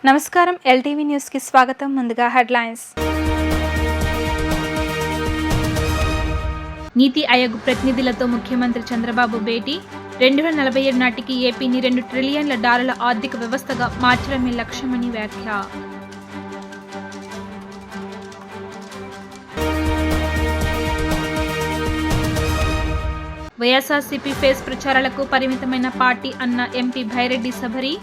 నమస్కారం LTV news కి స్వాగతం. ముందుగా హెడ్లైన్స్. నీతి ఆయోగ్ ప్రతినిధులతో ముఖ్యమంత్రి చంద్రబాబు భేటీ. 2047 నాటికి ఏపీని $2 ట్రిలియన్ల ఆర్థిక వ్యవస్థగా మార్చడమే లక్ష్యమని వ్యాఖ్య. వైఎస్ఆర్సీపీ ఫేస్ ప్రచారాలకు పరిమితమైన పార్టీ అన్న ఎంపీ భైరెడ్డి సభరి.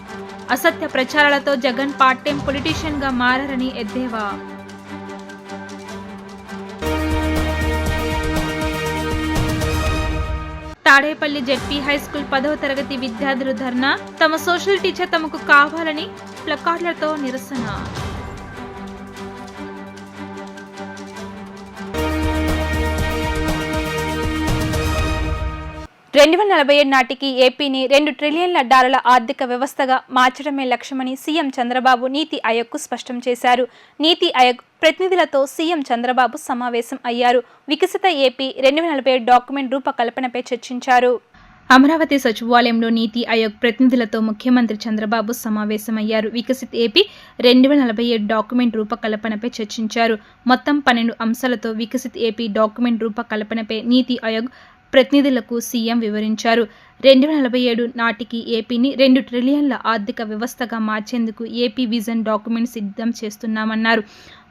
అసత్య ప్రచారాలతో జగన్ పార్ట్ టైం పొలిటీషియన్ గా మారని ఎద్దేవా. తాడేపల్లి జెడ్పీ హైస్కూల్ 10వ తరగతి విద్యార్థులు ధర్నా. తమ సోషల్ టీచర్ తమకు కావాలని ప్లకార్డులతో నిరసన. 2047 నాటికి ఏపీని $2 ట్రిలియన్ల ఆర్థిక వ్యవస్థగా మార్చడమే లక్ష్యమని సీఎం చంద్రబాబు నీతి ఆయోగ్కు స్పష్టం చేశారు. నీతి ఆయోగ్ ప్రతినిధులతో సీఎం చంద్రబాబు సమావేశం అయ్యారు. వికసిత ఏపీ 2047 డాక్యుమెంట్ రూపకల్పనపై చర్చించారు. అమరావతి సచివాలయంలో నీతి ఆయోగ్ ప్రతినిధులతో ముఖ్యమంత్రి చంద్రబాబు సమావేశమయ్యారు. వికసిత్ ఏపీ 2047 డాక్యుమెంట్ రూపకల్పనపై చర్చించారు. మొత్తం 12 అంశాలతో వికసిత్ ఏపీ డాక్యుమెంట్ రూపకల్పనపై నీతి ఆయోగ్ ప్రతినిధులకు సీఎం వివరించారు. 2047 నాటికి ఏపీని $2 ట్రిలియన్ల ఆర్థిక వ్యవస్థగా మార్చేందుకు ఏపీ విజన్ డాక్యుమెంట్ సిద్ధం చేస్తున్నామన్నారు.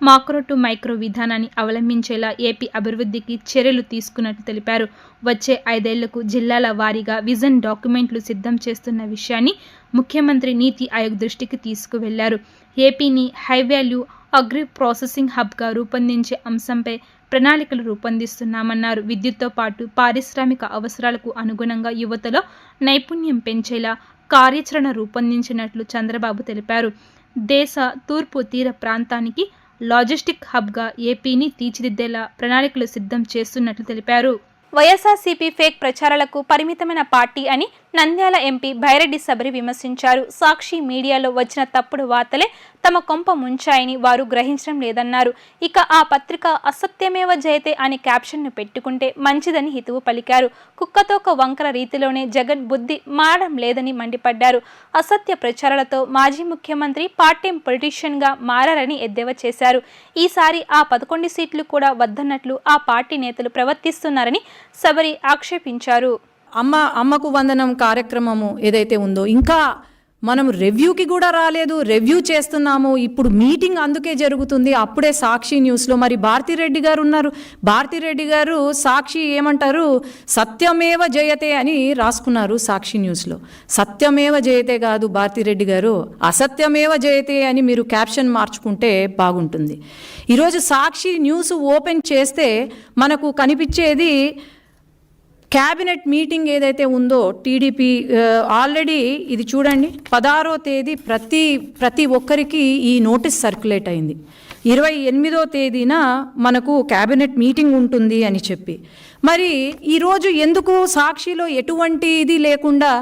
మాక్రో టు మైక్రో విధానాన్ని అవలంబించేలా ఏపీ అభివృద్ధికి చర్యలు తీసుకున్నట్లు తెలిపారు. వచ్చే 5 ఏళ్లకు జిల్లాల వారీగా విజన్ డాక్యుమెంట్లు సిద్ధం చేస్తున్న విషయాన్ని ముఖ్యమంత్రి నీతి ఆయోగ్ దృష్టికి తీసుకువెళ్లారు. ఏపీని హై వాల్యూ అగ్రి ప్రాసెసింగ్ హబ్గా రూపొందించే అంశంపై ప్రణాళికలు రూపొందిస్తున్నామన్నారు. విద్యుత్తో పాటు పారిశ్రామిక అవసరాలకు అనుగుణంగా యువతలో నైపుణ్యం పెంచేలా కార్యాచరణ రూపొందించినట్లు చంద్రబాబు తెలిపారు. దేశ తూర్పు తీర ప్రాంతానికి లాజిస్టిక్ హబ్గా ఏపీని తీర్చిదిద్దేలా ప్రణాళికలు సిద్ధం చేస్తున్నట్లు తెలిపారు. వైఎస్ఆర్సీపీ ఫేక్ ప్రచారాలకు పరిమితమైన పార్టీ అని నంద్యాల ఎంపీ భైరెడ్డి సభరి విమర్శించారు. సాక్షి మీడియాలో వచ్చిన తప్పుడు వార్తలే తమ కొంప ముంచాయని వారు గ్రహించడం లేదన్నారు. ఇక ఆ పత్రిక అసత్యమేవ జయతే అని క్యాప్షన్ను పెట్టుకుంటే మంచిదని హితవు పలికారు. కుక్కతోక వంకర రీతిలోనే జగన్ బుద్ధి మారడం లేదని మండిపడ్డారు. అసత్య ప్రచారాలతో మాజీ ముఖ్యమంత్రి పార్ట్ టైం పొలిటీషియన్గా మారని ఎద్దేవా చేశారు. ఈసారి ఆ 11 సీట్లు కూడా వద్దన్నట్లు ఆ పార్టీ నేతలు ప్రవర్తిస్తున్నారని సబరి ఆక్షేపించారు. అమ్మకు వందనం కార్యక్రమము ఏదైతే ఉందో ఇంకా మనం రివ్యూకి కూడా రాలేదు, రివ్యూ చేస్తున్నాము. ఇప్పుడు మీటింగ్ అందుకే జరుగుతుంది. అప్పుడే సాక్షి న్యూస్లో మరి భారతిరెడ్డి గారు ఉన్నారు. భారతిరెడ్డి గారు సాక్షి ఏమంటారు, సత్యమేవ జయతే అని రాసుకున్నారు సాక్షి న్యూస్లో. సత్యమేవ జయతే కాదు భారతిరెడ్డి గారు, అసత్యమేవ జయతే అని మీరు క్యాప్షన్ మార్చుకుంటే బాగుంటుంది. ఈరోజు సాక్షి న్యూస్ ఓపెన్ చేస్తే మనకు కనిపించేది క్యాబినెట్ మీటింగ్ ఏదైతే ఉందో టీడీపీ ఆల్రెడీ ఇది చూడండి, 16వ తేదీ ప్రతి ఒక్కరికి ఈ నోటీస్ సర్క్యులేట్ అయింది. 28వ తేదీన మనకు క్యాబినెట్ మీటింగ్ ఉంటుంది అని చెప్పి, మరి ఈరోజు ఎందుకు సాక్షిలో ఎటువంటి ఇది లేకుండా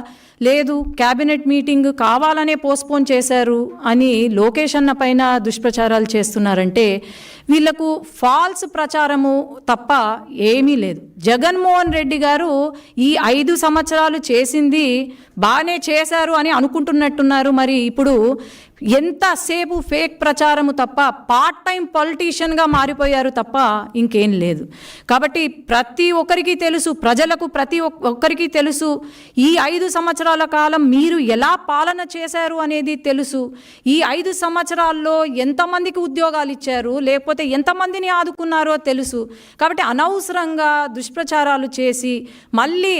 లేదు, క్యాబినెట్ మీటింగ్ కావాలనే పోస్ట్పోన్ చేశారు అని లోకేష్ అన్న పైన దుష్ప్రచారాలు చేస్తున్నారంటే వీళ్లకు ఫాల్స్ ప్రచారము తప్ప ఏమీ లేదు. జగన్మోహన్ రెడ్డి గారు ఈ 5 సంవత్సరాలు చేసింది బాగానే చేశారు అని అనుకుంటున్నట్టున్నారు. మరి ఇప్పుడు ఎంతసేపు ఫేక్ ప్రచారము తప్ప పార్ట్ టైం పొలిటీషియన్గా మారిపోయారు తప్ప ఇంకేం లేదు. కాబట్టి ప్రతి ఒక్కరికి తెలుసు, ప్రజలకు ప్రతి ఒక్కరికి తెలుసు, ఈ 5 సంవత్సరాల కాలం మీరు ఎలా పాలన చేశారు అనేది తెలుసు. ఈ 5 సంవత్సరాల్లో ఎంతమందికి ఉద్యోగాలు ఇచ్చారు, లేకపోతే ఎంతమందిని ఆదుకున్నారో తెలుసు. కాబట్టి అనవసరంగా దుష్ప్రచారాలు చేసి మళ్ళీ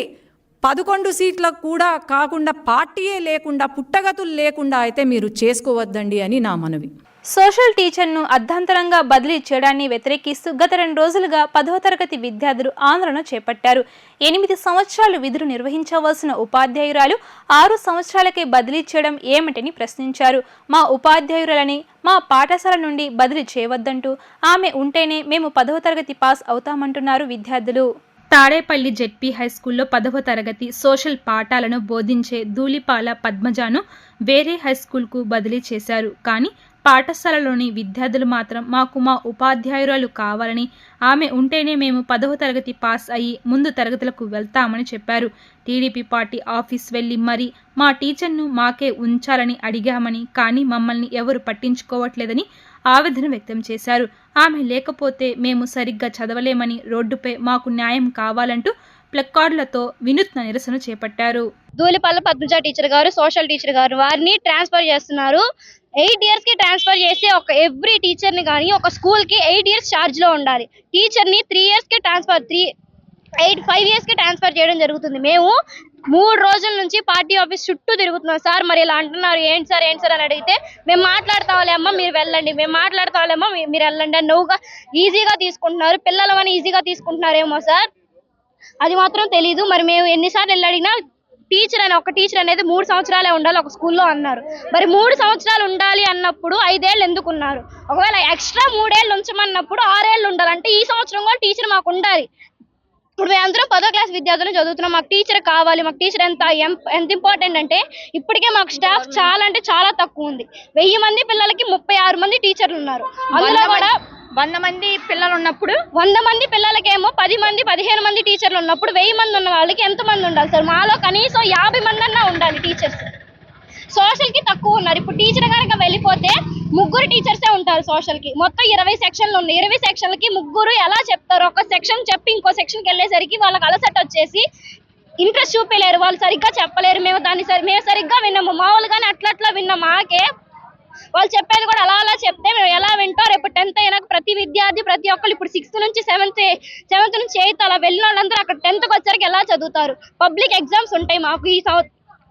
11 సీట్లకు కూడా కాకుండా పార్టీయే లేకుండా పుట్టగతులు లేకుండా అయితే మీరు చేసుకోవద్దండి అని నా మనవి. సోషల్ టీచర్ను అర్ధాంతరంగా బదిలీ చేయడాన్ని వ్యతిరేకిస్తూ గత 2 రోజులుగా 10వ తరగతి విద్యార్థులు ఆందోళన చేపట్టారు. 8 సంవత్సరాలు విధులు నిర్వహించవలసిన ఉపాధ్యాయురాలు 6 సంవత్సరాలకే బదిలీ చేయడం ఏమిటని ప్రశ్నించారు. మా ఉపాధ్యాయురాలని మా పాఠశాల నుండి బదిలీ చేయవద్దంటూ, ఆమె ఉంటేనే మేము 10వ తరగతి పాస్ అవుతామంటున్నారు విద్యార్థులు. తాడేపల్లి జెడ్పీ హైస్కూల్లో 10వ తరగతి సోషల్ పాఠాలను బోధించే ధూళిపాల పద్మజను వేరే హైస్కూల్కు బదిలీ చేశారు. కానీ పాఠశాలలోని విద్యార్థులు మాత్రం మాకు మా ఉపాధ్యాయురాలు కావాలని, ఆమె ఉంటేనే మేము 10వ తరగతి పాస్ అయ్యి ముందు తరగతులకు వెళ్తామని చెప్పారు. టీడీపీ పార్టీ ఆఫీస్ వెళ్లి మరీ మా టీచర్ను మాకే ఉంచాలని అడిగామని, కానీ మమ్మల్ని ఎవరు పట్టించుకోవట్లేదని ఆవేదన వ్యక్తం చేశారు. ఆమె లేకపోతే మేము సరిగ్గా చదవలేమని, రోడ్డుపై మాకు న్యాయం కావాలంటూ ప్లకార్డులతో వినూత్న నిరసన చేపట్టారు. ధూళిపల్ల పద్మజ టీచర్ గారు, సోషల్ టీచర్ గారు, వారిని ట్రాన్స్ఫర్ చేస్తున్నారు. 8 years కి ట్రాన్స్ఫర్ చేసి ఒక ఎవ్రీ టీచర్ని కానీ ఒక స్కూల్కి 8 years ఛార్జ్లో ఉండాలి. టీచర్ని 3 years కి ట్రాన్స్ఫర్ 5 years కి ట్రాన్స్ఫర్ చేయడం జరుగుతుంది. మేము 3 రోజుల నుంచి పార్టీ ఆఫీస్ చుట్టూ తిరుగుతున్నాం. సార్ మరి ఇలా అంటున్నారు, ఏంటి సార్ అని అడిగితే, మేము మాట్లాడతావాలే అమ్మ మీరు వెళ్ళండి, మేము మాట్లాడతావాలేమో మీరు వెళ్ళండి అని నువ్వుగా ఈజీగా తీసుకుంటున్నారు. పిల్లలమని ఈజీగా తీసుకుంటున్నారేమో సార్, అది మాత్రం తెలీదు. మరి మేము ఎన్నిసార్లు వెళ్ళి అడిగినా ఒక టీచర్ అనేది 3 సంవత్సరాలే ఉండాలి ఒక స్కూల్లో అన్నారు. మరి 3 సంవత్సరాలు ఉండాలి అన్నప్పుడు 5 ఏళ్ళు ఎందుకు ఉన్నారు? ఒకవేళ ఎక్స్ట్రా 3 ఏళ్ళు ఉంచమన్నప్పుడు 6 ఏళ్ళు ఉండాలంటే ఈ సంవత్సరం కూడా టీచర్ మాకు ఉండాలి. ఇప్పుడు మేమందరం 10వ క్లాస్ విద్యార్థులను చదువుతున్నాం. మాకు టీచర్ కావాలి. మాకు టీచర్ ఎంత ఇంపార్టెంట్ అంటే ఇప్పటికే మాకు స్టాఫ్ చాలా అంటే చాలా తక్కువ ఉంది. 1000 మంది పిల్లలకి 36 మంది టీచర్లు ఉన్నారు. అందులో కూడా 100 మంది పిల్లలు ఉన్నప్పుడు 100 మంది పిల్లలకేమో 10 మంది 15 మంది టీచర్లు ఉన్నప్పుడు 1000 మంది ఉన్న వాళ్ళకి ఎంత మంది ఉండాలి సార్? మాలో కనీసం 50 మంది అన్నా ఉండాలి టీచర్స్. సోషల్కి తక్కువ ఉన్నారు. ఇప్పుడు టీచర్ కనుక వెళ్ళిపోతే 3 టీచర్సే ఉంటారు సోషల్కి. మొత్తం 20 సెక్షన్లు ఉన్నాయి. 20 సెక్షన్లకి 3 ఎలా చెప్తారు? ఒక సెక్షన్ చెప్పి ఇంకో సెక్షన్కి వెళ్ళేసరికి వాళ్ళకి అలసట వచ్చేసి ఇంట్రెస్ట్ చూపించలేరు, వాళ్ళు సరిగ్గా చెప్పలేరు. మేము సరిగ్గా విన్నాము, మామూలుగానే అట్లా విన్నాం. మాకే వాళ్ళు చెప్పేది కూడా అలా చెప్తే మేము ఎలా వింటాం? రేపు 10th అయినాక ప్రతి విద్యార్థి ప్రతి ఒక్కరు ఇప్పుడు 6th నుంచి 7th నుంచి 8th అలా వెళ్ళిన వాళ్ళందరూ అక్కడ 10thకి వచ్చరికి ఎలా చదువుతారు? పబ్లిక్ ఎగ్జామ్స్ ఉంటాయి మాకు.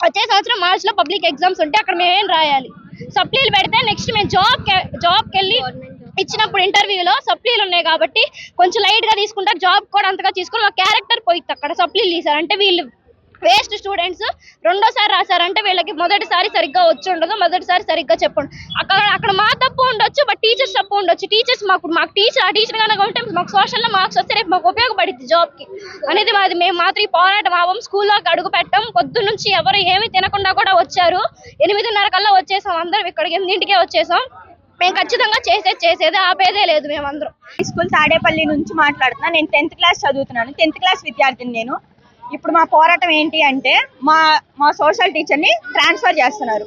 వచ్చే సంవత్సరం మార్చిలో పబ్లిక్ ఎగ్జామ్స్ ఉంటాయి. అక్కడ మేమేం రాయాలి? సప్లీలు పెడితే నెక్స్ట్ మేము జాబ్కి వెళ్ళి ఇచ్చినప్పుడు ఇంటర్వ్యూలో సప్లీలు ఉన్నాయి కాబట్టి కొంచెం లైట్గా తీసుకుంటారు. జాబ్ కూడా అంతగా తీసుకుని క్యారెక్టర్ పోయిద్ది. అక్కడ సప్లీలు తీసారంటే వీళ్ళు వేస్ట్ స్టూడెంట్స్. రెండోసారి రాశారంటే వీళ్ళకి మొదటిసారి సరిగ్గా వచ్చి ఉండదు, మొదటిసారి సరిగ్గా చెప్పండి. అక్కడ మా తప్పు ఉండొచ్చు, బట్ టీచర్స్ తప్పు ఉండొచ్చు. టీచర్స్ మాకు ఆ టీచర్ కనుక ఉంటే మాకు సోషల్లో మార్క్స్ వస్తే రేపు మాకు ఉపయోగపడుద్ది జాబ్కి అనేది మాది. మేము మాత్రం ఈ పోరాటం ఆవం. స్కూల్లోకి అడుగు పెట్టాం. పొద్దు నుంచి ఎవరు ఏమీ తినకుండా కూడా వచ్చారు. 8:30 కల్లా వచ్చేసాం. అందరం ఇక్కడికి 8ంటికే వచ్చేసాం. మేము ఖచ్చితంగా చేసేది ఆపేదే లేదు. మేమందరం స్కూల్ తాడేపల్లి నుంచి మాట్లాడుతున్నా. నేను 10th క్లాస్ చదువుతున్నాను. 10th క్లాస్ విద్యార్థిని నేను. ఇప్పుడు మా పోరాటం ఏంటి అంటే మా సోషల్ టీచర్ని ట్రాన్స్ఫర్ చేస్తున్నారు.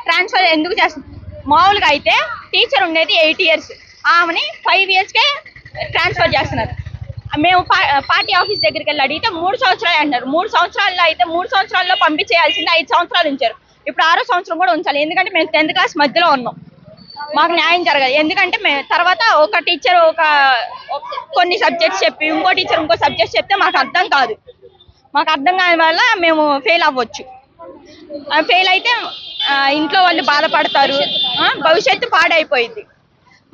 ట్రాన్స్ఫర్ ఎందుకు చేస్తున్నారు? మామూలుగా అయితే టీచర్ ఉండేది 8 years, ఆమెని 5 yearsకే ట్రాన్స్ఫర్ చేస్తున్నారు. మేము పార్టీ ఆఫీస్ దగ్గరికి వెళ్ళి అడిగితే 3 సంవత్సరాలు అంటారు. 3 సంవత్సరాల్లో అయితే 3 సంవత్సరాల్లో పంపించేయాల్సింది 5 సంవత్సరాలు ఉంచారు. ఇప్పుడు 6వ సంవత్సరం కూడా ఉంచాలి. ఎందుకంటే మేము 10th క్లాస్ మధ్యలో ఉన్నాం. మాకు న్యాయం జరగదు. ఎందుకంటే తర్వాత ఒక టీచర్ కొన్ని సబ్జెక్ట్స్ చెప్పి ఇంకో టీచర్ ఇంకో సబ్జెక్ట్స్ చెప్తే మాకు అర్థం కాదు. మాకు అర్థం కాని వల్ల మేము ఫెయిల్ అవ్వచ్చు. ఫెయిల్ అయితే ఇంట్లో వాళ్ళు బాధపడతారు, భవిష్యత్తు పాడైపోయింది.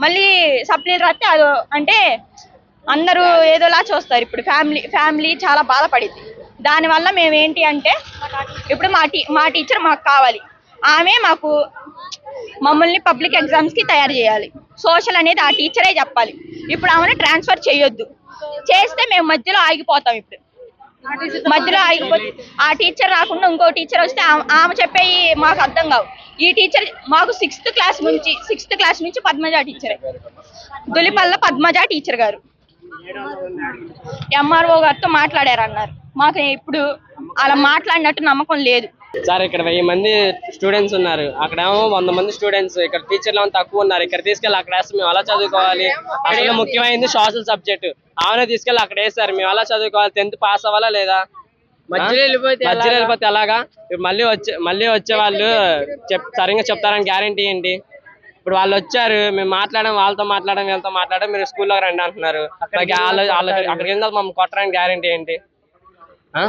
మళ్ళీ సప్లీలు రాస్తే అది అంటే అందరూ ఏదోలా చూస్తారు. ఇప్పుడు ఫ్యామిలీ చాలా బాధపడింది. దానివల్ల మేము ఏంటి అంటే ఇప్పుడు మా టీచర్ మాకు కావాలి. ఆమె మమ్మల్ని పబ్లిక్ ఎగ్జామ్స్కి తయారు చేయాలి. సోషల్ అనేది ఆ టీచరే చెప్పాలి. ఇప్పుడు ఆమెను ట్రాన్స్ఫర్ చేయొద్దు. చేస్తే మేము మధ్యలో ఆగిపోతాం. ఇప్పుడు మధ్యలో ఆగిపోతే ఆ టీచర్ రాకుండా ఇంకో టీచర్ వస్తే ఆమె చెప్పేవి మాకు అర్థం కావు. ఈ టీచర్ మాకు 6th క్లాస్ నుంచి పద్మజ టీచరే. ధూళిపల్ల పద్మజ టీచర్ గారు ఎంఆర్ఓ గారితో మాట్లాడారన్నారు. మాకు ఇప్పుడు అలా మాట్లాడినట్టు నమ్మకం లేదు సార్. ఇక్కడ 1000 మంది స్టూడెంట్స్ ఉన్నారు, అక్కడేమో 100 మంది స్టూడెంట్స్. ఇక్కడ టీచర్లు ఏమో తక్కువ ఉన్నారు. ఇక్కడ తీసుకెళ్ళి అక్కడ వేస్తే మేము అలా చదువుకోవాలి? అసలు ముఖ్యమైనది సోషల్ సబ్జెక్ట్. ఆమెనే తీసుకెళ్ళి అక్కడ వేస్తారు. మేము అలా చదువుకోవాలి? 10th పాస్ అవ్వాలా లేదా? మధ్యలో వెళ్ళిపోతే ఎలాగా? మళ్ళీ వచ్చే వాళ్ళు సరిగ్గా చెప్తారని గ్యారంటీ ఏంటి? ఇప్పుడు వాళ్ళు వచ్చారు, మేము వాళ్ళతో మాట్లాడడం వీళ్ళతో మాట్లాడడం, మీరు స్కూల్లోకి రండి అంటున్నారు. అక్కడికి వెళ్ళి మమ్మల్ని కొట్టడానికి గ్యారంటీ ఏంటి?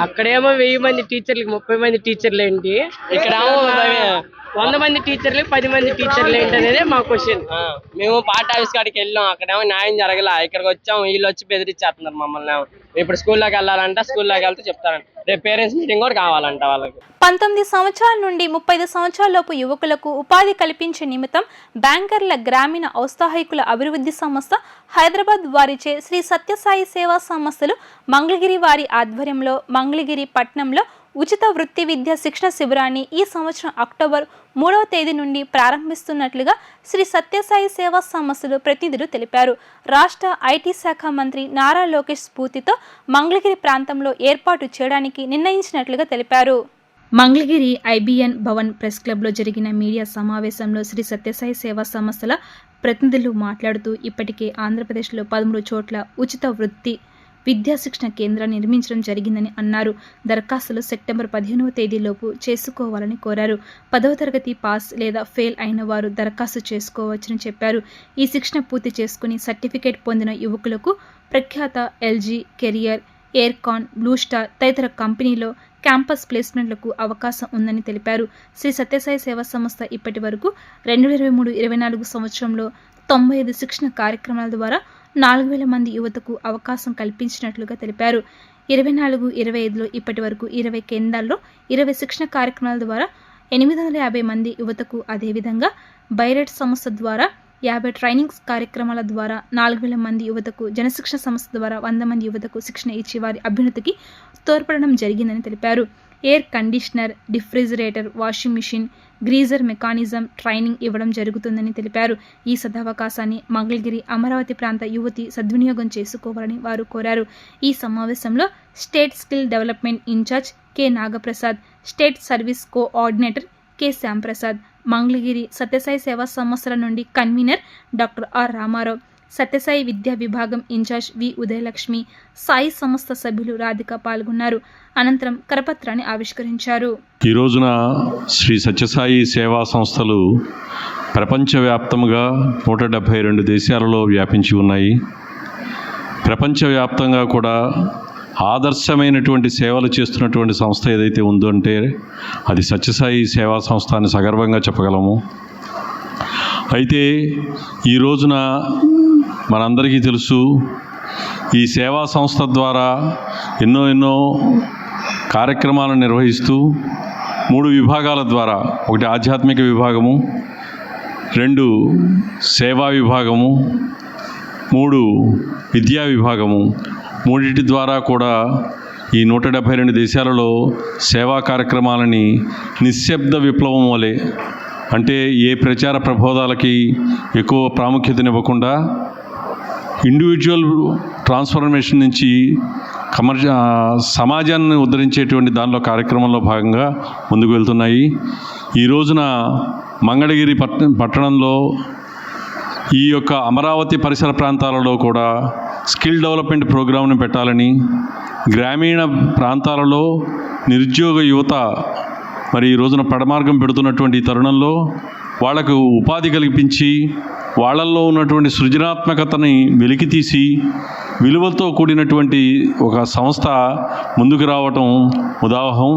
అక్కడేమో 1000 మంది టీచర్లకి 30 మంది టీచర్లు ఏంటి? ఇక్కడేమో 100 మంది టీచర్లకి 10 మంది టీచర్లు ఏంటి అనేది మా క్వశ్చన్. మేము పార్టీ ఆఫీస్ కాడికి వెళ్ళాం, అక్కడేమో న్యాయం జరగల. ఇక్కడికి వచ్చాము, వీళ్ళు వచ్చి బెదిరించేస్తున్నారు మమ్మల్ని. ఇప్పుడు స్కూల్లోకి వెళ్ళాలంటే స్కూల్లోకి వెళ్తే చెప్తారంట రేపు పేరెంట్స్ మీటింగ్ కూడా కావాలంట వాళ్ళకి. 19 సంవత్సరాల నుండి 35 సంవత్సరాలలోపు యువకులకు ఉపాధి కల్పించే నిమిత్తం బ్యాంకర్ల గ్రామీణ ఔత్సాహికుల అభివృద్ధి సంస్థ హైదరాబాద్ వారిచే శ్రీ సత్యసాయి సేవా సంస్థలు మంగళగిరి వారి ఆధ్వర్యంలో మంగళగిరి పట్టణంలో ఉచిత వృత్తి విద్య శిక్షణ శిబిరాన్ని ఈ సంవత్సరం అక్టోబర్ 3వ తేదీ నుండి ప్రారంభిస్తున్నట్లుగా శ్రీ సత్యసాయి సేవా సంస్థలు ప్రతినిధులు తెలిపారు. రాష్ట్ర ఐటీ శాఖ మంత్రి నారా లోకేష్ స్ఫూర్తితో మంగళగిరి ప్రాంతంలో ఏర్పాటు చేయడానికి నిర్ణయించినట్లుగా తెలిపారు. మంగళగిరి ఐబిఎన్ భవన్ ప్రెస్ క్లబ్లో జరిగిన మీడియా సమావేశంలో శ్రీ సత్యసాయి సేవా సంస్థల ప్రతినిధులు మాట్లాడుతూ ఇప్పటికే ఆంధ్రప్రదేశ్లో 13 చోట్ల ఉచిత వృత్తి విద్యా శిక్షణ కేంద్రాన్ని నిర్మించడం జరిగిందని అన్నారు. దరఖాస్తులు సెప్టెంబర్ 15వ తేదీలోపు చేసుకోవాలని కోరారు. 10వ తరగతి పాస్ లేదా ఫెయిల్ అయిన వారు దరఖాస్తు చేసుకోవచ్చని చెప్పారు. ఈ శిక్షణ పూర్తి చేసుకుని సర్టిఫికేట్ పొందిన యువకులకు ప్రఖ్యాత ఎల్జీ, కెరియర్, ఎయిర్కాన్, బ్లూ స్టార్ తదితర కంపెనీలో క్యాంపస్ ప్లేస్మెంట్లకు అవకాశం ఉందని తెలిపారు. శ్రీ సత్యసాయి సేవా సంస్థ ఇప్పటి వరకు 2023-24 సంవత్సరంలో 95 శిక్షణ కార్యక్రమాల ద్వారా 4,000 మంది యువతకు అవకాశం కల్పించినట్లుగా తెలిపారు. 24-25లో ఇప్పటి వరకు 20 కేంద్రాల్లో 20 శిక్షణ కార్యక్రమాల ద్వారా 850 మంది యువతకు, అదేవిధంగా బైరెట్ సంస్థ ద్వారా 50 ట్రైనింగ్స్ కార్యక్రమాల ద్వారా 4,000 మంది యువతకు, జనశిక్షణ సంస్థ ద్వారా 100 మంది యువతకు శిక్షణ ఇచ్చి వారి అభ్యున్నతికి తోడ్పడడం జరిగిందని తెలిపారు. Air conditioner, refrigerator, washing machine, geyser mechanism training ఇవ్వడం జరుగుతుందని తెలిపారు. ఈ సదవకాశాన్ని మంగళగిరి, అమరావతి ప్రాంత యువతి సద్వినియోగం చేసుకోవాలని వారు కోరారు. ఈ సమావేశంలో state skill development in charge K Nagaprasad, state service coordinator K Shyamprasad, Mangalagiri Sathya Sai సంస్థల నుండి convener doctor R Ramarao, Sathya Sai విభాగం ఇన్ఛార్జ్ వి ఉదయలక్ష్మి, సాయి సంస్థ సభ్యులు రాధిక పాల్గొన్నారు. అనంతరం కరపత్రాన్ని ఆవిష్కరించారు. ఈ రోజున శ్రీ సత్యసాయి సేవా సంస్థలు ప్రపంచవ్యాప్తంగా 172 దేశాలలో వ్యాపించి ఉన్నాయి. ప్రపంచవ్యాప్తంగా కూడా ఆదర్శమైనటువంటి సేవలు చేస్తున్నటువంటి సంస్థ ఏదైతే ఉందో అంటే అది సత్యసాయి సేవా సంస్థ అని సగర్వంగా చెప్పగలము. అయితే ఈ రోజున మనందరికీ తెలుసు, ఈ సేవా సంస్థ ద్వారా ఎన్నో కార్యక్రమాలను నిర్వహిస్తూ 3 విభాగాల ద్వారా, ఒకటి ఆధ్యాత్మిక విభాగము, 2 సేవా విభాగము, 3 విద్యా విభాగము, మూడింటి ద్వారా కూడా ఈ 172 దేశాలలో సేవా కార్యక్రమాలని నిశ్శబ్ద విప్లవం వలె, అంటే ఏ ప్రచార ప్రబోధాలకి ఎక్కువ ప్రాముఖ్యతనివ్వకుండా ఇండివిజువల్ ట్రాన్స్ఫర్మేషన్ నుంచి సమాజాన్ని ఉద్ధరించేటువంటి దానిలో కార్యక్రమంలో భాగంగా ముందుకు వెళ్తున్నాయి. ఈ రోజున మంగళగిరి పట్టణంలో ఈ యొక్క అమరావతి పరిసర ప్రాంతాలలో కూడా స్కిల్ డెవలప్మెంట్ ప్రోగ్రామ్ని పెట్టాలని, గ్రామీణ ప్రాంతాలలో నిరుద్యోగ యువత మరి ఈ రోజున పడమార్గం పెడుతున్నటువంటి ఈ తరుణంలో వాళ్లకు ఉపాధి కల్పించి వాళ్ళల్లో ఉన్నటువంటి సృజనాత్మకతని వెలికితీసి విలువలతో కూడినటువంటి ఒక సంస్థ ముందుకు రావటం ఉదాహరణ.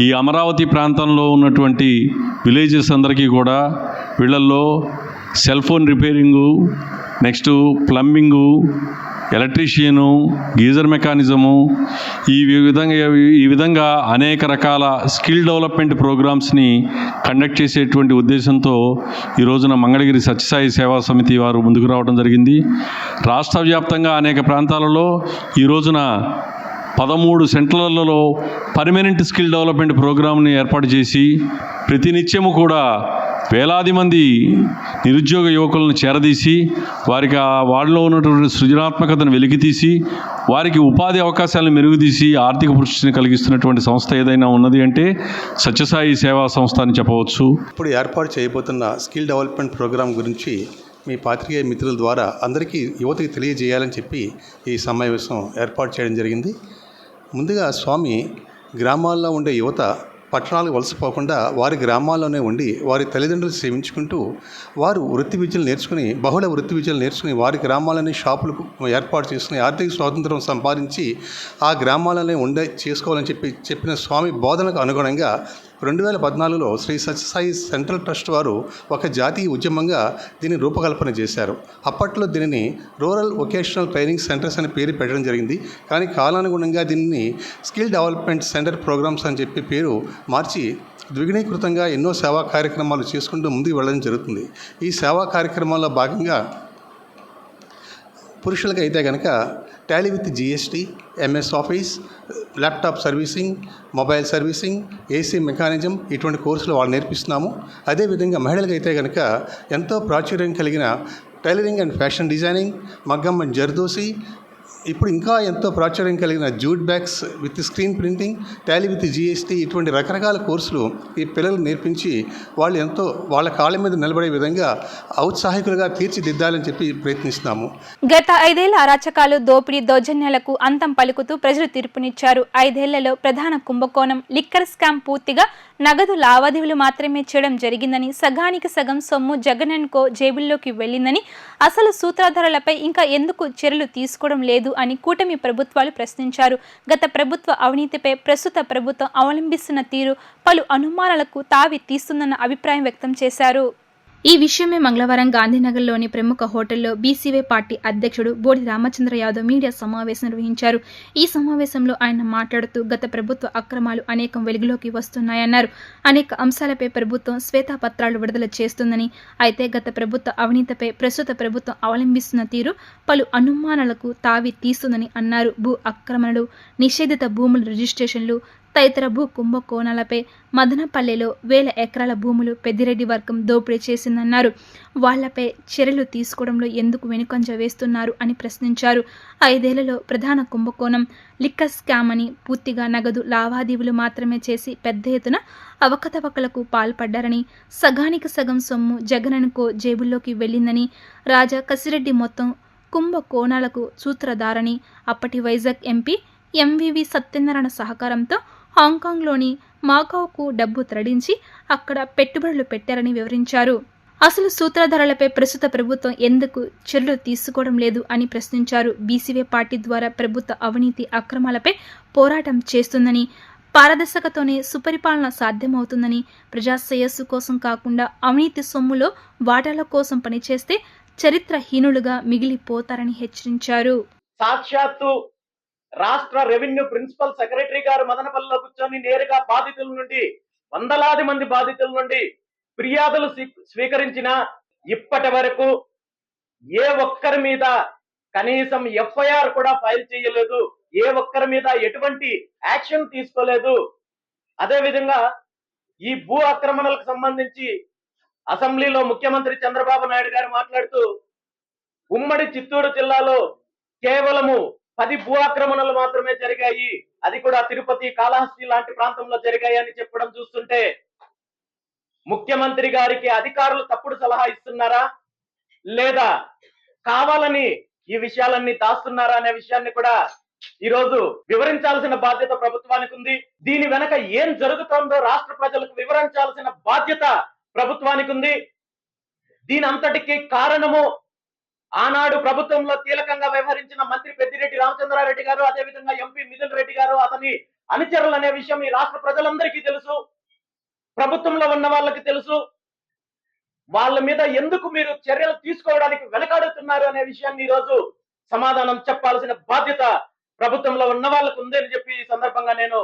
ఈ అమరావతి ప్రాంతంలో ఉన్నటువంటి విలేజెస్ అందరికీ కూడా వీళ్ళల్లో cell phone repairing, next plumbing, electrician, geyser mechanism, ఈ విధంగా అనేక రకాల స్కిల్ డెవలప్మెంట్ ప్రోగ్రామ్స్ని కండక్ట్ చేసేటువంటి ఉద్దేశంతో ఈ రోజున మంగళగిరి సత్యసాయి సేవా సమితి వారు ముందుకు రావడం జరిగింది. రాష్ట్ర వ్యాప్తంగా అనేక ప్రాంతాలలో ఈ రోజున 13 సెంటర్లలో పర్మనెంట్ స్కిల్ డెవలప్మెంట్ ప్రోగ్రామ్ని ఏర్పాటు చేసి ప్రతినిత్యము కూడా వేలాది మంది నిరుద్యోగ యువకులను చేరదీసి వారికి వాళ్ళలో ఉన్నటువంటి సృజనాత్మకతను వెలికితీసి వారికి ఉపాధి అవకాశాలను మెరుగుతీసి ఆర్థిక పుష్టిని కలిగిస్తున్నటువంటి సంస్థ ఏదైనా ఉన్నది అంటే సత్యసాయి సేవా సంస్థ అని చెప్పవచ్చు. ఇప్పుడు ఏర్పాటు చేయబోతున్న స్కిల్ డెవలప్మెంట్ ప్రోగ్రాం గురించి మీ పాత్రికేయ మిత్రుల ద్వారా అందరికీ యువతకి తెలియజేయాలని చెప్పి ఈ సమావేశం ఏర్పాటు చేయడం జరిగింది. ముందుగా స్వామి గ్రామాల్లో ఉండే యువత పట్టణాలకు వలసపోకుండా వారి గ్రామాల్లోనే ఉండి వారి తల్లిదండ్రులు సేవించుకుంటూ వారు వృత్తి విద్యలు నేర్చుకుని, బహుళ వృత్తి విద్యలు నేర్చుకుని వారి గ్రామాలనే షాపులకు ఏర్పాటు చేసుకుని ఆర్థిక స్వాతంత్రం సంపాదించి ఆ గ్రామాలనే చేసుకోవాలని చెప్పిన స్వామి బోధనకు అనుగుణంగా 2014లో శ్రీ సత్యసాయి సెంట్రల్ ట్రస్ట్ వారు ఒక జాతీయ ఉద్యమంగా దీన్ని రూపకల్పన చేశారు. అప్పట్లో దీనిని రూరల్ వొకేషనల్ ట్రైనింగ్ సెంటర్స్ అని పేరు పెట్టడం జరిగింది. కానీ కాలానుగుణంగా దీన్ని స్కిల్ డెవలప్మెంట్ సెంటర్ ప్రోగ్రామ్స్ అని చెప్పి పేరు మార్చి ద్విగుణీకృతంగా ఎన్నో సేవా కార్యక్రమాలు చేసుకుంటూ ముందుకు వెళ్ళడం జరుగుతుంది. ఈ సేవా కార్యక్రమాల్లో భాగంగా పురుషులకి అయితే కనుక Tally with GST, MS office, laptop servicing, mobile servicing, AC mechanism ఇటువంటి కోర్సులు వాళ్ళు నేర్పిస్తున్నాము. అదేవిధంగా మహిళలకు అయితే కనుక ఎంతో ప్రాచుర్యం కలిగిన టైలరింగ్ అండ్ ఫ్యాషన్ డిజైనింగ్, మగ్గం అండ్ జర్దోసి, ఇప్పుడు ఇంకా ఎంతో ప్రాచుర్యం కలిగిన jute bags with screen printing, Tally with GST ఇటువంటి రకరకాల కోర్సులు ఈ పిల్లలు నేర్పించి వాళ్ళు ఎంతో వాళ్ళ కాళ్ళ మీద నిలబడే విధంగా ఔత్సాహికులుగా తీర్చిదిద్దాలని చెప్పి ప్రయత్నిస్తున్నాము. గత 5 ఏళ్ల అరాచకాలు, దోపిడీ, దౌర్జన్యాలకు అంతం పలుకుతూ ప్రజలు తీర్పునిచ్చారు. 5 ఏళ్లలో ప్రధాన కుంభకోణం లిక్కర్ స్కామ్ పూర్తిగా నగదు లావాదేవీలు మాత్రమే చేయడం జరిగిందని, సగానికి సగం సొమ్ము జగన్ అండ్ కో జేబుల్లోకి వెళ్లిందని, అసలు సూత్రధారులపై ఇంకా ఎందుకు చర్యలు తీసుకోవడం లేదు అని కూటమి ప్రభుత్వాలు ప్రశ్నించారు. గత ప్రభుత్వ అవినీతిపై ప్రస్తుత ప్రభుత్వం అవలంబిస్తున్న తీరు పలు అనుమానాలకు తావి తీస్తుందన్న అభిప్రాయం వ్యక్తం చేశారు. ఈ విషయమే మంగళవారం గాంధీనగర్లోని ప్రముఖ హోటల్లో బీసీవై పార్టీ అధ్యక్షుడు బోడి రామచంద్ర యాదవ్ మీడియా సమావేశం నిర్వహించారు. ఈ సమావేశంలో ఆయన మాట్లాడుతూ గత ప్రభుత్వ అక్రమాలు అనేకం వెలుగులోకి వస్తున్నాయన్నారు. అనేక అంశాలపై ప్రభుత్వం శ్వేతపత్రాలు విడుదల చేస్తుందని, అయితే గత ప్రభుత్వ అవినీతిపై ప్రస్తుత ప్రభుత్వం అవలంబిస్తున్న తీరు పలు అనుమానాలకు తావి తీస్తుందని అన్నారు. భూ ఆక్రమణలు, నిషేధిత భూముల రిజిస్ట్రేషన్లు తదితర భూ కుంభకోణాలపై మదనపల్లెలో 1000 ఎకరాల భూములు పెద్దిరెడ్డి వర్గం దోపిడీ చేసిందన్నారు. వాళ్లపై చర్యలు తీసుకోవడంలో ఎందుకు వెనుకంజ వేస్తున్నారు అని ప్రశ్నించారు. 5 ఏళ్లలో ప్రధాన కుంభకోణం లిక్కర్ స్కామ్ అని, పూర్తిగా నగదు లావాదేవీలు మాత్రమే చేసి పెద్ద ఎత్తున అవకతవకలకు పాల్పడ్డారని, సగానికి సగం సొమ్ము జగన్ అండ్ కో జేబుల్లోకి వెళ్లిందని, రాజా కసిరెడ్డి మొత్తం కుంభకోణాలకు సూత్రధారని, అప్పటి వైజాగ్ ఎంపీ ఎంవివి సత్యనారాయణ సహకారంతో హాంకాంగ్లోని మాకావుకు డబ్బు తరలించి అక్కడ పెట్టుబడులు పెట్టారని వివరించారు. అసలు సూత్రధారులపై ప్రస్తుత ప్రభుత్వం ఎందుకు చర్యలు తీసుకోవడం లేదు అని ప్రశ్నించారు. బీసీవై పార్టీ ద్వారా ప్రభుత్వ అవినీతి అక్రమాలపై పోరాటం చేస్తుందని, పారదర్శకతోనే సుపరిపాలన సాధ్యమవుతుందని, ప్రజా శ్రేయస్సు కోసం కాకుండా అవినీతి సొమ్ములో వాటాల కోసం పనిచేస్తే చరిత్రహీనులుగా మిగిలిపోతారని హెచ్చరించారు. సాక్షాత్తు రాష్ట్ర రెవెన్యూ ప్రిన్సిపల్ సెక్రటరీ గారు మదనపల్లిలో కూర్చొని నేరుగా బాధితుల నుండి, వందలాది మంది బాధితుల నుండి ఫిర్యాదులు స్వీకరించిన ఇప్పటి వరకు ఏ ఒక్కరి మీద కనీసం ఎఫ్ఐఆర్ కూడా ఫైల్ చేయలేదు. ఏ ఒక్కరి మీద ఎటువంటి యాక్షన్ తీసుకోలేదు. అదే విధంగా ఈ భూ ఆక్రమణలకు సంబంధించి అసెంబ్లీలో ముఖ్యమంత్రి చంద్రబాబు నాయుడు గారు మాట్లాడుతూ ఉమ్మడి చిత్తూరు జిల్లాలో కేవలము 10 భూ ఆక్రమణలు మాత్రమే జరిగాయి, అది కూడా తిరుపతి, కాళహస్తి లాంటి ప్రాంతంలో జరిగాయి అని చెప్పడం చూస్తుంటే ముఖ్యమంత్రి గారికి అధికారులు తప్పుడు సలహా ఇస్తున్నారా, లేదా కావాలని ఈ విషయాలన్నీ దాస్తున్నారా అనే విషయాన్ని కూడా ఈరోజు వివరించాల్సిన బాధ్యత ప్రభుత్వానికి ఉంది. దీని వెనక ఏం జరుగుతోందో రాష్ట్ర ప్రజలకు వివరించాల్సిన బాధ్యత ప్రభుత్వానికి ఉంది. దీని అంతటికి కారణము ఆనాడు ప్రభుత్వంలో కీలకంగా వ్యవహరించిన మంత్రి పెద్దిరెడ్డి రామచంద్రారెడ్డి గారు, అదేవిధంగా ఎంపీ మిథున్ రెడ్డి గారు, అతని అనుచరులు అనే విషయం ఈ రాష్ట్ర ప్రజలందరికీ తెలుసు, ప్రభుత్వంలో ఉన్న వాళ్ళకి తెలుసు. వాళ్ళ మీద ఎందుకు మీరు చర్యలు తీసుకోవడానికి వెనకాడుతున్నారు అనే విషయాన్ని ఈ రోజు సమాధానం చెప్పాల్సిన బాధ్యత ప్రభుత్వంలో ఉన్న వాళ్ళకు ఉందని చెప్పి ఈ సందర్భంగా నేను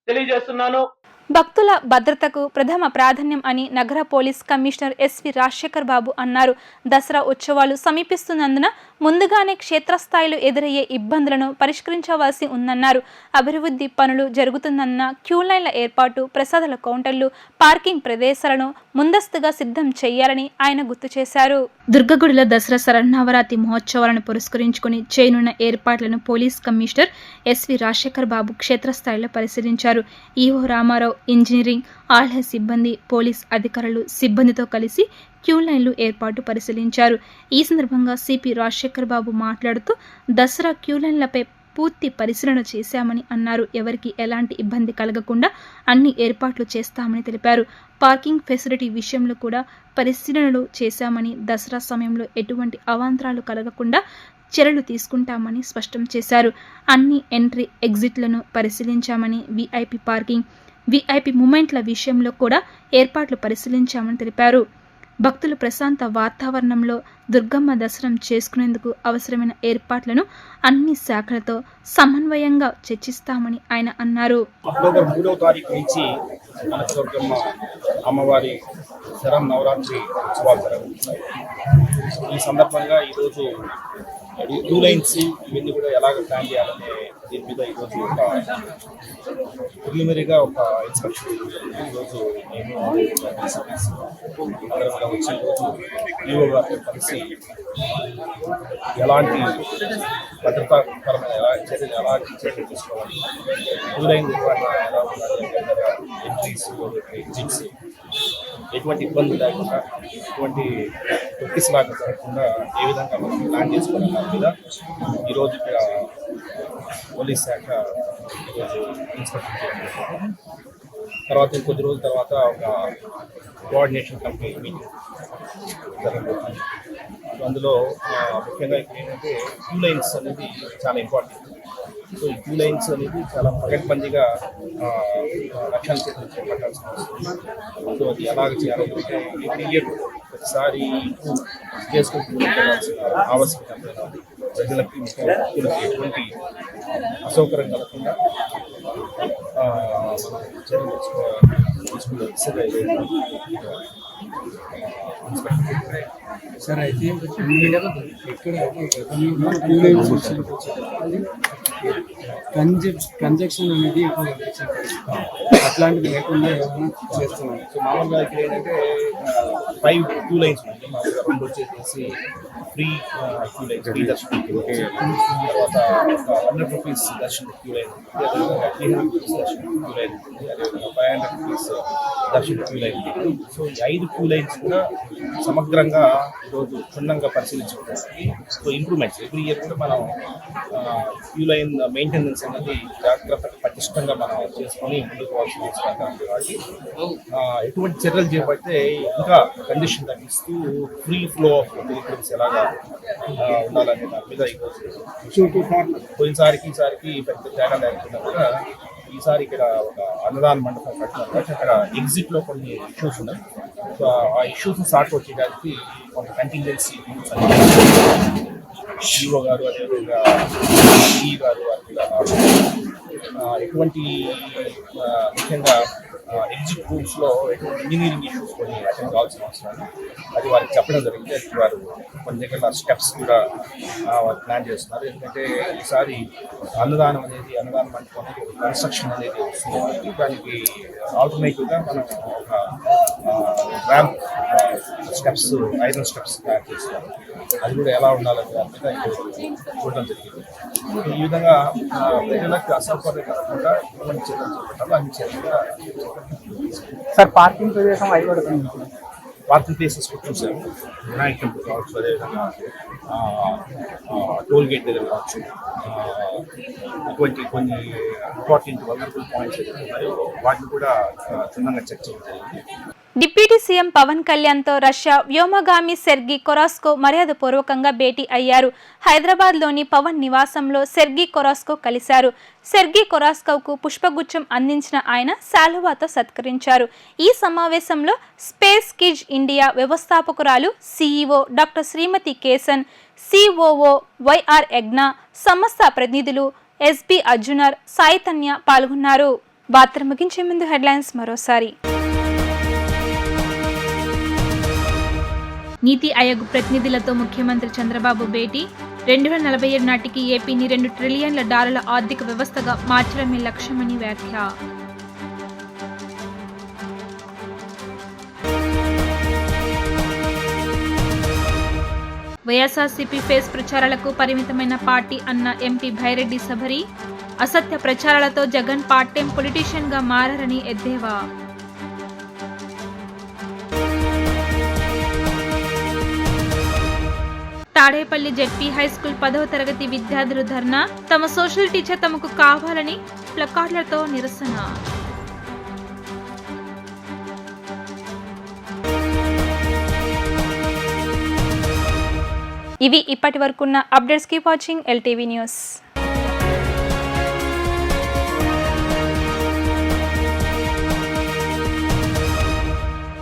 తెలియజేస్తున్నాను. భక్తుల భద్రతకు ప్రథమ ప్రాధాన్యం అని నగర పోలీస్ కమిషనర్ ఎస్వి రాజశేఖర్ బాబు అన్నారు. దసరా ఉత్సవాలు సమీపిస్తున్నందున ముందుగానే క్షేత్రస్థాయిలో ఎదురయ్యే ఇబ్బందులను పరిష్కరించవలసి ఉందన్నారు. అభివృద్ధి పనులు జరుగుతున్నందున క్యూలైన్ల ఏర్పాటు, ప్రసాదాల కౌంటర్లు, పార్కింగ్ ప్రదేశాలను ముందస్తుగా సిద్ధం చేయాలని ఆయన గుర్తు చేశారు. దుర్గగుడిలో దసరా శరన్నవరాత్రి మహోత్సవాలను పురస్కరించుకుని చేయనున్న ఏర్పాట్లను పోలీస్ కమిషనర్ ఎస్వి రాజశేఖర్ బాబు క్షేత్రస్థాయిలో పరిశీలించారు. ఈవో రామారావు, ఇంజనీరింగ్, ఆలయ సిబ్బంది, పోలీస్ అధికారులు సిబ్బందితో కలిసి క్యూ లైన్లు ఏర్పాటు పరిశీలించారు. ఈ సందర్భంగా సిపి రాజశేఖర్ బాబు మాట్లాడుతూ దసరా క్యూ లైన్లపై పూర్తి పరిశీలన చేశామని అన్నారు. ఎవరికి ఎలాంటి ఇబ్బంది కలగకుండా అన్ని ఏర్పాట్లు చేస్తామని తెలిపారు. పార్కింగ్ ఫెసిలిటీ విషయంలో కూడా పరిశీలనలు చేశామని, దసరా సమయంలో ఎటువంటి అవాంతరాలు కలగకుండా చర్యలు తీసుకుంటామని స్పష్టం చేశారు. అన్ని ఎంట్రీ ఎగ్జిట్లను పరిశీలించామని, వీఐపీ పార్కింగ్, వీఐపీ మూమెంట్ల విషయంలో కూడా ఏర్పాట్లు పరిశీలించామని తెలిపారు. భక్తులు ప్రశాంత వాతావరణంలో దుర్గమ్మ దర్శనం చేసుకునేందుకు అవసరమైన ఏర్పాట్లను అన్ని శాఖలతో సమన్వయంగా చర్చిస్తామని ఆయన అన్నారు. అక్టోబర్ 3వ తారీఖు నుంచి మన దుర్గమ్మ అమ్మవారి శరన్నవరాత్రి ఉత్సవాలు జరుగుతాయి. ఈ సందర్భంగా ఈరోజు క్యూ లైన్స్ ఇవన్నీ కూడా ఎలాగ ప్లాన్ చేయాలనే దీని మీద ఈరోజు ఒక ప్రిలిమినరీగా ఒక ఇన్స్పెక్షన్ ఈరోజు నేను అందరం కూడా వచ్చి ఈరోజు ఈవో గారితో కలిసి ఎలాంటి భద్రతాపరమైన ఎలాంటి చర్యలు తీసుకోవాలి, క్యూ లైన్ నిర్వహణ ఎలా ఉండాలి, ఎంట్రీస్ ఎగ్జిట్స్ ఎటువంటి ఇబ్బంది లేకుండా ఎటువంటి తొక్కిసలాగా జరగకుండా ఏ విధంగా మనం ప్లాన్ చేసుకోవాలి దాని మీద ఈరోజు ఇక్కడ పోలీస్ శాఖ ఈరోజు ఇన్స్పెక్షన్ చేయడం. తర్వాత ఇంకొద్ది రోజుల తర్వాత ఒక కోఆర్డినేషన్ కమిటీ మీటింగ్ జరగబోతుంది. అందులో ముఖ్యంగా ఇక్కడ ఏంటంటే క్యూ లైన్స్ అనేది చాలా ఇంపార్టెంట్. సో ఈ క్యూ లైన్స్ అనేది చాలా పకడ్బందీగా లక్ష్యాలు చేపట్టాల్సిన అవసరం. సో అది ఎలాగ చేయాలంటే ఎవ్రీ ఇయర్ ఒకసారి చేసుకుంటూ ఆవశ్యకత ప్రజలకి ముఖ్యంగా ఎటువంటి అసౌకర్యం కలగకుండా మనం చర్యలు తీసుకునే సార్ అయితే ఎక్కడ కంజక్షన్ అనేది ఎక్కువ అట్లాంటివి లేకుండా ఏమైనా చేస్తున్నాం. సో మామూలుగా ఇక్కడ ఏంటంటే 5 క్యూ లైన్స్ ఉన్నాయి. మామూలుగా 2 వచ్చేసి ఫ్రీ క్యూ లైన్స్, ఫ్రీ దర్శనం క్యూ లైన్, తర్వాత 100 రూపీస్ దర్శనం క్యూ లైన్ ఉంది, అదేవిధంగా 300 రూపీస్ దర్శనం క్యూ లైన్ ఉంది, అదేవిధంగా 500 రూపీస్ దర్శనం క్యూ లైన్ ఉంది. సో ఈ 5 క్యూ లైన్స్ కూడా సమగ్రంగా ఈరోజు క్షుణ్ణంగా పరిశీలించుకోవడానికి సో ఇంప్రూవ్మెంట్స్ ఎవ్రీ ఇయర్ కూడా మనం క్యూ లైన్ మెయింటెనెన్స్ అనేది జాగ్రత్తగా పటిష్టంగా మనం చేసుకొని ముందుకు పోవాల్సి కాబట్టి ఎటువంటి చర్యలు చేపడితే ఇంకా కండిషన్ తగ్గిస్తూ ఫ్రీ ఫ్లో ఆఫ్ వెహికల్స్ ఎలాగా ఉండాలనే దాని మీద ఈరోజు పోయినసారికి ఈసారికి పెద్ద తేడా లేకుండా కూడా ఈసారి ఇక్కడ ఒక అన్నదాన మండపం కట్టినారు కాబట్టి అక్కడ ఎగ్జిట్లో కొన్ని ఇష్యూస్ ఉన్నాయి. సో ఆ ఇష్యూస్ని సార్ట్ అవుట్ చేయడానికి కొంత కంటింజెన్సీ ఈఓ గారు అదేవిధంగా ఈ గారు ఎటువంటి ముఖ్యంగా ఎగ్జిట్ రూమ్స్లో ఎటువంటి ఇంజనీరింగ్ ఇష్యూస్ కొన్ని అటెండ్ కావాల్సిన అవసరం అది వారికి చెప్పడం జరిగింది. అది వారు కొన్ని దగ్గర స్టెప్స్ కూడా వారు ప్లాన్ చేస్తున్నారు. ఎందుకంటే ఈసారి అన్నదానం మండపం అనేది కన్స్ట్రక్షన్ అనేది వస్తుంది. దానికి ఆల్టర్నేటివ్గా మనం ఒక ramp steps, iron steps plan చేస్తున్నారు. అది కూడా ఎలా ఉండాలని దాని మీద చూడడం జరిగింది. ఈ విధంగా ప్రజలకు అసౌకర్యం కలగకుండా ఎటువంటి చర్యలు చేపట్టాలో అన్ని చర్యలుగా సార్ పార్కింగ్ ప్రదేశం అయిపడుతుంది. పార్కింగ్ ప్లేసెస్ కూడా చూసాము. వినాయక టెంపుల్ కావచ్చు, అదేవిధంగా టోల్ గేట్ దగ్గర కావచ్చు, ఇటువంటి కొన్ని ఇంపార్టెంట్ వల్నరబుల్ పాయింట్స్ ఏదైతే ఉన్నాయో వాటిని కూడా క్షుణ్ణంగా చెక్ చేయడం జరిగింది. డిప్యూటీ సీఎం పవన్ కళ్యాణ్తో రష్యా వ్యోమగామి సెర్గీ కొరాస్కో మర్యాదపూర్వకంగా భేటీ అయ్యారు. హైదరాబాద్లోని పవన్ నివాసంలో సెర్గీ కొరాస్కో కలిశారు. సెర్గీ కొరాస్కోకు పుష్పగుచ్చం అందించిన ఆయన శాలువాతో సత్కరించారు. ఈ సమావేశంలో స్పేస్ కిడ్జ్ ఇండియా వ్యవస్థాపకురాలు CEO doctor Shrimati Kesan, COO YR Yagna, సంస్థ ప్రతినిధులు ఎస్బి అర్జునర్, సాయితన్య పాల్గొన్నారు. వార్తలు ముగించే ముందు హెడ్లైన్స్ మరోసారి. నీతి ఆయోగ్ ప్రతినిధులతో ముఖ్యమంత్రి చంద్రబాబు భేటీ. 2047 నాటికి ఏపీని $2 ట్రిలియన్ల ఆర్థిక వ్యవస్థగా మార్చడమే లక్ష్యమని వ్యాఖ్య. వైఎస్ఆర్సీపీ ఫేస్ ప్రచారాలకు పరిమితమైన పార్టీ అన్న ఎంపీ భైరెడ్డి సభరి. అసత్య ప్రచారాలతో జగన్ పార్ట్ టైం పొలిటీషియన్గా మారని ఎద్దేవా. తాడేపల్లి జెడ్పీ హైస్కూల్ 10వ తరగతి విద్యార్థులు ధర్నా. తమ సోషల్ టీచర్ తమకు కావాలని ప్లకార్డులతో నిరసన. ఇవి ఇప్పటి వరకున్న updates. Keep watching LTV news.